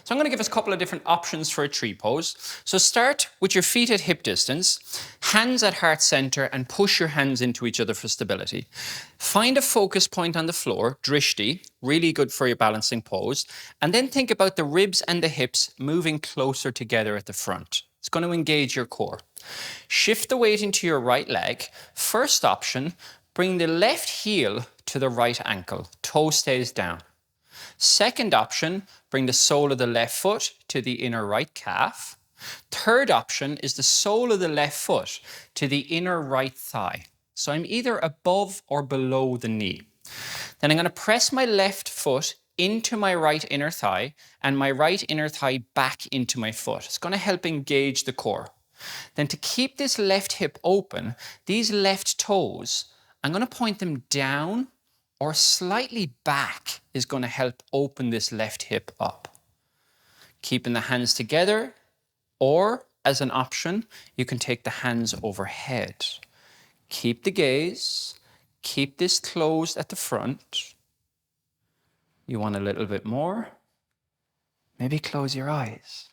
So I'm going to give us a couple of different options for a tree pose. So start with your feet at hip distance, hands at heart center, and push your hands into each other for stability. Find a focus point on the floor, drishti, really good for your balancing pose. And then think about the ribs and the hips moving closer together at the front. It's going to engage your core. Shift the weight into your right leg. First option, bring the left heel to the right ankle. Toe stays down. Second option, bring the sole of the left foot to the inner right calf. Third option is the sole of the left foot to the inner right thigh. So I'm either above or below the knee. Then I'm going to press my left foot into my right inner thigh and my right inner thigh back into my foot. It's going to help engage the core. Then to keep this left hip open, these left toes, I'm going to point them down or slightly back is going to help open this left hip up. Keeping the hands together, or as an option, you can take the hands overhead. Keep the gaze, keep this closed at the front. You want a little bit more? Maybe close your eyes.